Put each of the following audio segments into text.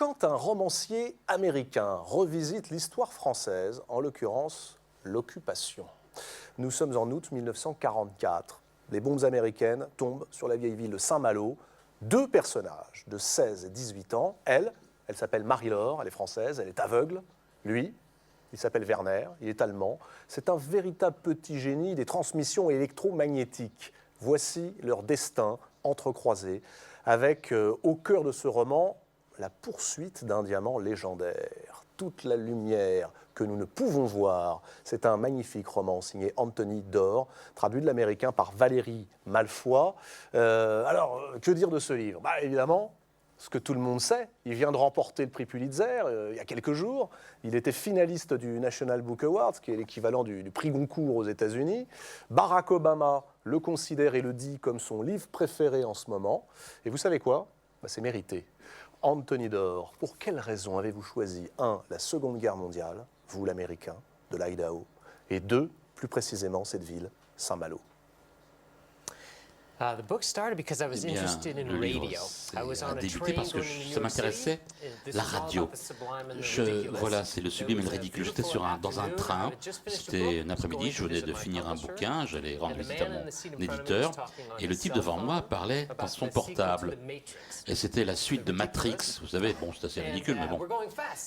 quand un romancier américain revisite l'histoire française, en l'occurrence l'occupation. Nous sommes en août 1944. Les bombes américaines tombent sur la vieille ville de Saint-Malo. Deux personnages de 16 et 18 ans. Elle s'appelle Marie-Laure, elle est française, elle est aveugle. Lui, il s'appelle Werner, il est allemand. C'est un véritable petit génie des transmissions électromagnétiques. Voici leur destin entrecroisé, avec au cœur de ce roman la poursuite d'un diamant légendaire. Toute la lumière que nous ne pouvons voir. C'est un magnifique roman signé Anthony Doerr, traduit de l'américain par Valérie Malfoy. Alors, que dire de ce livre ? Évidemment, ce que tout le monde sait, il vient de remporter le prix Pulitzer il y a quelques jours. Il était finaliste du National Book Award, qui est l'équivalent du prix Goncourt aux États-Unis. Barack Obama le considère et le dit comme son livre préféré en ce moment. Et vous savez quoi ? C'est mérité. Anthony Doerr, pour quelle raison avez-vous choisi 1. La Seconde Guerre mondiale, vous l'Américain, de l'Idaho, et 2. plus précisément cette ville, Saint-Malo? Le livre a débuté parce que ça m'intéressait, la radio. Voilà, c'est le sublime et le ridicule. J'étais dans un train, c'était un après-midi, je venais de finir un bouquin, j'allais rendre visite à mon éditeur, et le type devant moi parlait dans son portable. Et c'était la suite de Matrix, vous savez, bon, c'est assez ridicule, mais bon.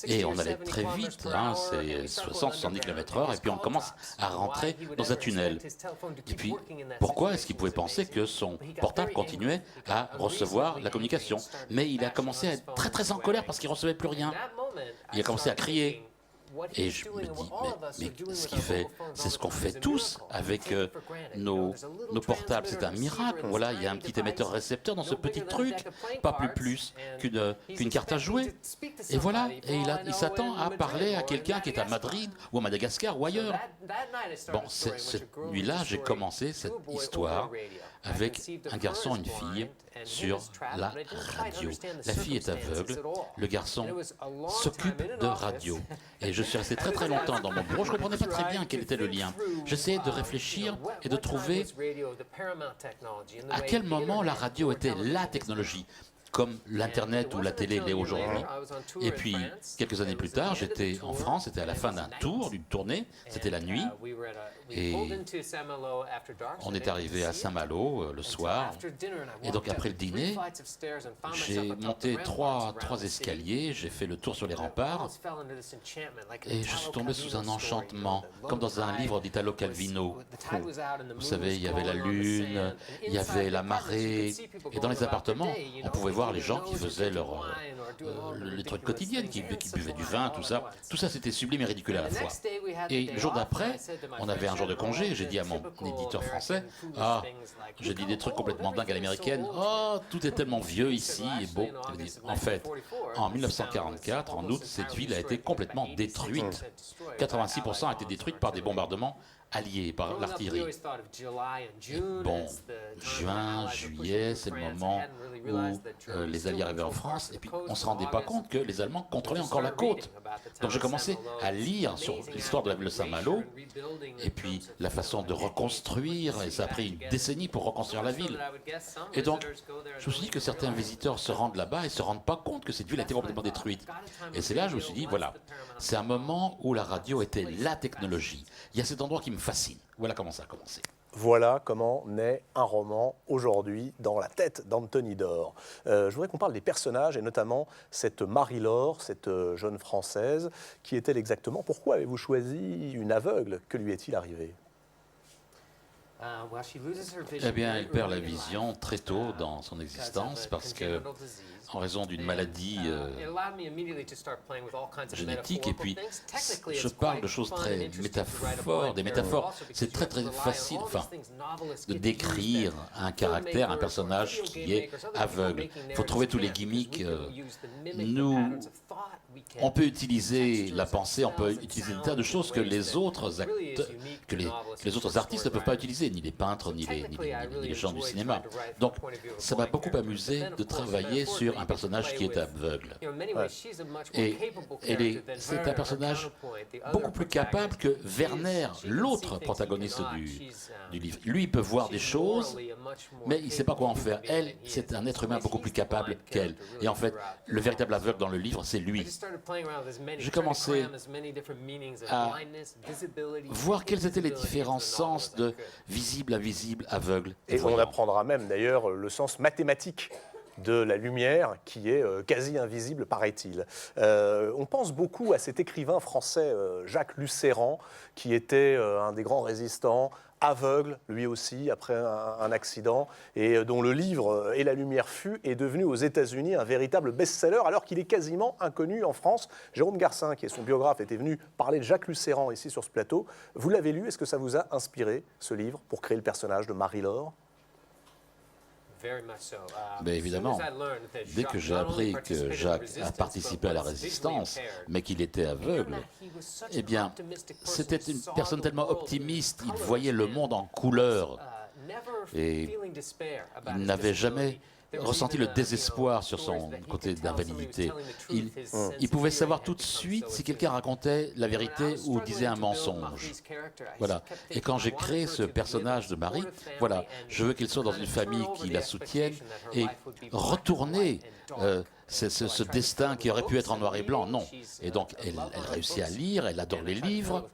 Et on allait très vite, c'est 60-70 km/h, et puis on commence à rentrer dans un tunnel. Et puis, pourquoi est-ce qu'il pouvait penser que son portable continuait à recevoir la communication? Mais il a commencé à être très très en colère parce qu'il ne recevait plus rien. Il a commencé à crier. Et je me dis, mais ce qu'il fait, c'est ce qu'on fait tous avec nos portables. C'est un miracle. Voilà, il y a un petit émetteur-récepteur dans ce petit truc, pas plus qu'une carte à jouer. Et voilà, et il s'attend à parler à quelqu'un qui est à Madrid ou à Madagascar ou ailleurs. Bon, cette nuit-là, j'ai commencé cette histoire avec un garçon et une fille sur la radio. La fille est aveugle, le garçon s'occupe de radio. Et je suis resté très très longtemps dans mon bureau, je ne comprenais pas très bien quel était le lien. J'essayais de réfléchir et de trouver à quel moment la radio était la technologie, comme l'Internet ou la télé l'est aujourd'hui. Et puis, quelques années plus tard, j'étais en France, c'était à la fin d'un tour, d'une tournée, c'était la nuit, et on est arrivé à Saint-Malo le soir, et donc après le dîner, j'ai monté trois escaliers, j'ai fait le tour sur les remparts, et je suis tombé sous un enchantement, comme dans un livre d'Italo Calvino. Vous savez, il y avait la lune, il y avait la marée, et dans les appartements, on pouvait voir les gens qui faisaient les trucs quotidiens, qui buvaient du vin, tout ça. Tout ça, c'était sublime et ridicule à la fois. Et le jour d'après, on avait un jour de congé, j'ai dit à mon éditeur français, j'ai dit des trucs complètement dingues à l'américaine, tout est tellement vieux ici et beau. En fait, en 1944, en août, cette ville a été complètement détruite. 86% a été détruite par des bombardements alliés, par l'artillerie. Bon, juin, juillet, c'est le moment où les Alliés arrivaient en France, et puis on ne se rendait pas compte que les Allemands contrôlaient encore la côte. Donc j'ai commencé à lire sur l'histoire de la ville de Saint-Malo, et puis la façon de reconstruire, et ça a pris une décennie pour reconstruire la ville. Et donc, je me suis dit que certains visiteurs se rendent là-bas et ne se rendent pas compte que cette ville a été complètement détruite. Et c'est là que je me suis dit, voilà, c'est un moment où la radio était la technologie. Il y a cet endroit qui me fascine. Voilà comment ça a commencé. Voilà comment naît un roman aujourd'hui dans la tête d'Anthony Doerr. Je voudrais qu'on parle des personnages et notamment cette Marie-Laure, cette jeune Française. Qui est-elle exactement? Pourquoi avez-vous choisi une aveugle? Que lui est-il arrivé? Eh bien, elle perd la vision très tôt dans son existence parce que, en raison d'une maladie génétique, et puis je parle de choses très des métaphores, c'est très très facile, de décrire un caractère, un personnage qui est aveugle. Il faut trouver tous les gimmicks. On peut utiliser la pensée, on peut utiliser des tas de choses que les autres artistes ne peuvent pas utiliser. ni les peintres, ni les gens du cinéma. Donc, ça m'a beaucoup amusé de travailler sur un personnage qui est aveugle. Et c'est un personnage beaucoup plus capable que Werner, l'autre protagoniste du livre. Lui, il peut voir des choses, mais il ne sait pas quoi en faire. Elle, c'est un être humain beaucoup plus capable qu'elle. Et en fait, le véritable aveugle dans le livre, c'est lui. J'ai commencé à voir quels étaient les différents sens de visible, invisible, aveugle. Et on apprendra même d'ailleurs le sens mathématique de la lumière qui est quasi invisible, paraît-il. On pense beaucoup à cet écrivain français Jacques Lucéran, qui était un des grands résistants, aveugle lui aussi après un accident, et dont le livre « Et la lumière fut » est devenu aux États-Unis un véritable best-seller alors qu'il est quasiment inconnu en France. Jérôme Garcin, qui est son biographe, était venu parler de Jacques Lucéran ici sur ce plateau. Vous l'avez lu, est-ce que ça vous a inspiré ce livre pour créer le personnage de Marie-Laure ? Mais évidemment, dès que j'ai appris que Jacques a participé à la résistance, mais qu'il était aveugle, eh bien, c'était une personne tellement optimiste, il voyait le monde en couleur et il n'avait jamais ressenti le désespoir sur son côté d'invalidité. Il pouvait savoir tout de suite si quelqu'un racontait la vérité ou disait un mensonge. Voilà. Et quand j'ai créé ce personnage de Marie, voilà, je veux qu'elle soit dans une famille qui la soutienne et retourner ce destin qui aurait pu être en noir et blanc. Non. Et donc, elle réussit à lire, elle adore les livres,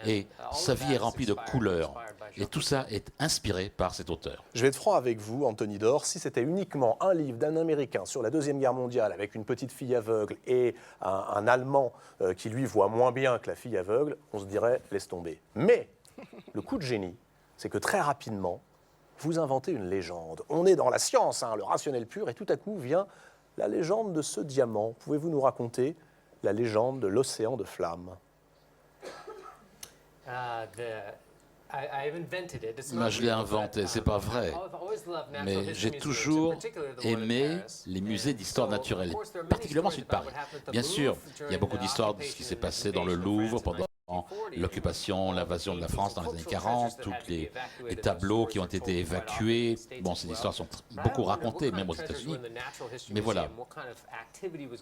et sa vie est remplie de couleurs. Et tout ça est inspiré par cet auteur. Je vais être franc avec vous, Anthony Dor. Si c'était uniquement un livre d'un Américain sur la Deuxième Guerre mondiale avec une petite fille aveugle et un Allemand qui, lui, voit moins bien que la fille aveugle, on se dirait « laisse tomber ». Mais le coup de génie, c'est que très rapidement, vous inventez une légende. On est dans la science, le rationnel pur, et tout à coup vient la légende de ce diamant. Pouvez-vous nous raconter la légende de l'océan de flammes ? Moi, je l'ai inventé, c'est pas vrai. Mais j'ai toujours aimé les musées d'histoire naturelle, particulièrement celui de Paris. Bien sûr, il y a beaucoup d'histoires de ce qui s'est passé dans le Louvre pendant l'occupation, l'invasion de la France dans les années 40, tous les tableaux qui ont été évacués. Bon, ces histoires sont beaucoup racontées, même aux États-Unis. Mais voilà,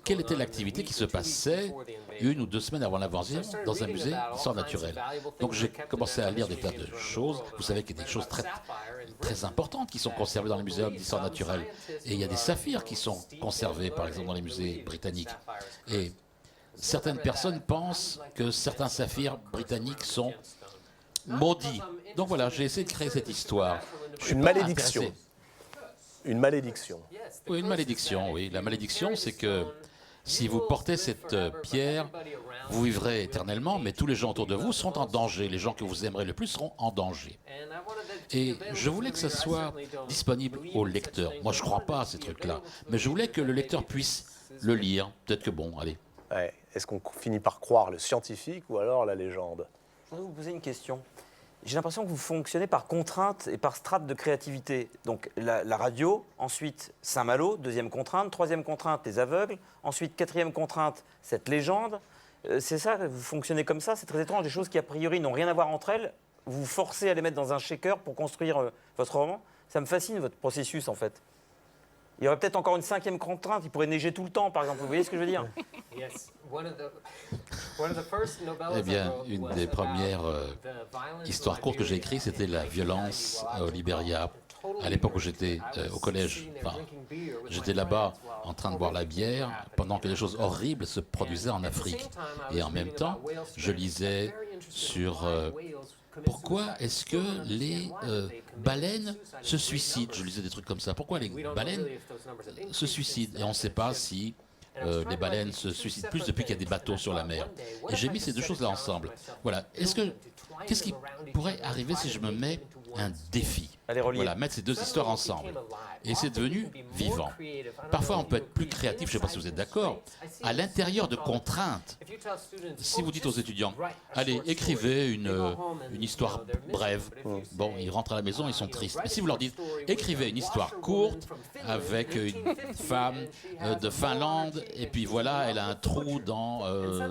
quelle était l'activité qui se passait 1 ou 2 semaines avant l'invasion dans un musée d'histoire naturelle? Donc j'ai commencé à lire des tas de choses. Vous savez qu'il y a des choses très importantes qui sont conservées dans les musées d'histoire naturelle. Et il y a des saphirs qui sont conservés, par exemple, dans les musées britanniques. Et certaines personnes pensent que certains saphirs britanniques sont maudits. Donc voilà, j'ai essayé de créer cette histoire. Une malédiction. Une malédiction. Oui, une malédiction, oui. La malédiction, c'est que si vous portez cette pierre, vous vivrez éternellement, mais tous les gens autour de vous seront en danger. Les gens que vous aimerez le plus seront en danger. Et je voulais que ça soit disponible au lecteur. Moi, je ne crois pas à ces trucs-là, mais je voulais que le lecteur puisse le lire. Peut-être que bon, allez. Ouais. Est-ce qu'on finit par croire le scientifique ou alors la légende? Je voudrais vous poser une question. J'ai l'impression que vous fonctionnez par contrainte et par strate de créativité. Donc la radio, ensuite Saint-Malo, 2e contrainte, 3e contrainte, les aveugles, ensuite 4e contrainte, cette légende. C'est ça, vous fonctionnez comme ça, c'est très étrange, des choses qui a priori n'ont rien à voir entre elles, vous vous forcez à les mettre dans un shaker pour construire votre roman. Ça me fascine votre processus en fait. Il y aurait peut-être encore une 5e contrainte, il pourrait neiger tout le temps par exemple, vous voyez ce que je veux dire? Eh bien, une des premières histoires courtes que j'ai écrites, c'était la violence au Libéria. À l'époque où j'étais au collège, j'étais là-bas en train de boire la bière pendant que des choses horribles se produisaient en Afrique. Et en même temps, je lisais sur pourquoi est-ce que les baleines se suicident. Je lisais des trucs comme ça. Pourquoi les baleines se suicident? Et on ne sait pas si les baleines se suicident plus depuis qu'il y a des bateaux sur la mer. Et j'ai mis ces deux choses-là ensemble. Voilà. Qu'est-ce qui pourrait arriver si je me mets un défi? Voilà, mettre ces deux histoires ensemble. Et c'est devenu vivant. Parfois, on peut être plus créatif, je ne sais pas si vous êtes d'accord, à l'intérieur de contraintes. Si vous dites aux étudiants, allez, écrivez une histoire brève, bon, ils rentrent à la maison, ils sont tristes. Mais si vous leur dites, écrivez une histoire courte avec une femme de Finlande, et puis voilà, elle a un trou dans,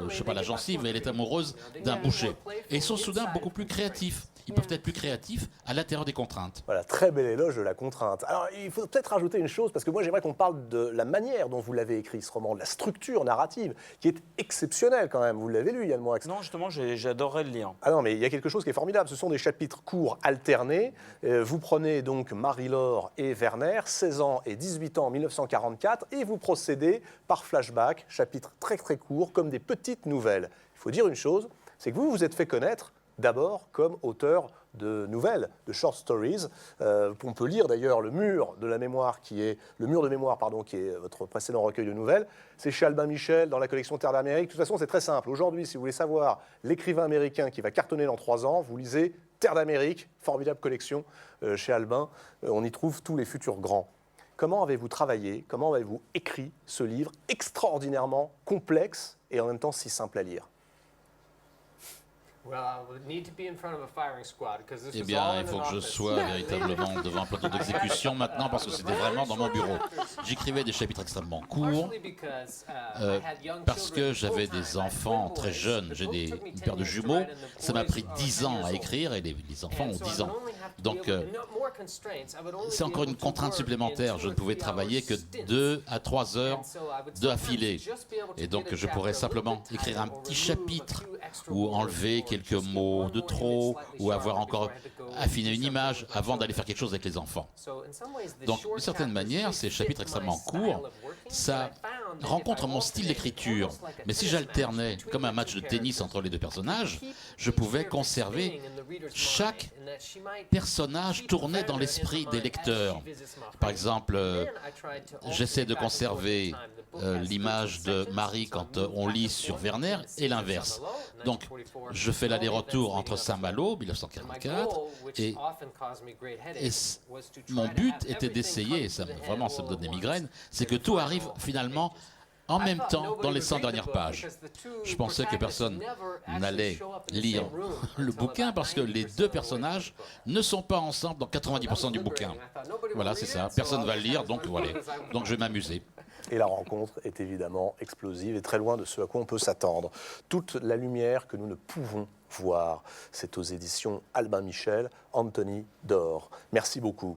je sais pas, la gencive, et elle est amoureuse d'un boucher. Et ils sont soudain beaucoup plus créatifs. Ils peuvent être plus créatifs à l'intérieur des contraintes. Voilà, très bel éloge de la contrainte. Alors, il faut peut-être rajouter une chose, parce que moi, j'aimerais qu'on parle de la manière dont vous l'avez écrit, ce roman, de la structure narrative, qui est exceptionnelle quand même. Vous l'avez lu, Yann Moix? Non, justement, j'adorerais le lire. Ah non, mais il y a quelque chose qui est formidable. Ce sont des chapitres courts alternés. Vous prenez donc Marie-Laure et Werner, 16 ans et 18 ans en 1944, et vous procédez par flashback, chapitres très très courts, comme des petites nouvelles. Il faut dire une chose, c'est que vous vous êtes fait connaître d'abord comme auteur de nouvelles, de short stories. On peut lire d'ailleurs le mur de mémoire, qui est votre précédent recueil de nouvelles. C'est chez Albin Michel, dans la collection Terre d'Amérique. De toute façon, c'est très simple. Aujourd'hui, si vous voulez savoir l'écrivain américain qui va cartonner dans 3 ans, vous lisez Terre d'Amérique, formidable collection chez Albin. On y trouve tous les futurs grands. Comment avez-vous travaillé, comment avez-vous écrit ce livre extraordinairement complexe et en même temps si simple à lire? Eh bien, il faut que je sois véritablement devant un plateau d'exécution maintenant, parce que c'était vraiment dans mon bureau. J'écrivais des chapitres extrêmement courts, parce que j'avais des enfants très jeunes. J'ai une paire de jumeaux. Ça m'a pris 10 ans à écrire, et les enfants ont 10 ans. Donc, c'est encore une contrainte supplémentaire. Je ne pouvais travailler que 2 à 3 heures d'affilée. Et donc, je pourrais simplement écrire un petit chapitre ou enlever quelques mots de trop, ou avoir encore affiné une image avant d'aller faire quelque chose avec les enfants. Donc, d'une certaine manière, ces chapitres extrêmement courts, ça rencontre mon style d'écriture. Mais si j'alternais, comme un match de tennis entre les deux personnages, je pouvais conserver chaque personnage tourné dans l'esprit des lecteurs. Par exemple, j'essaie de conserver l'image de Marie quand on lit sur Werner, et l'inverse. Donc, je fais l'aller-retour entre Saint-Malo, 1944, et mon but était d'essayer, vraiment ça me donne des migraines, c'est que tout arrive finalement en même temps dans les 100 dernières pages. Je pensais que personne n'allait lire le bouquin, parce que les deux personnages ne sont pas ensemble dans 90% du bouquin. Voilà, c'est ça. Personne ne va le lire, donc voilà. Donc je vais m'amuser. Et la rencontre est évidemment explosive et très loin de ce à quoi on peut s'attendre. Toute la lumière que nous ne pouvons voir, c'est aux éditions Albin Michel, Anthony d'Or. Merci beaucoup.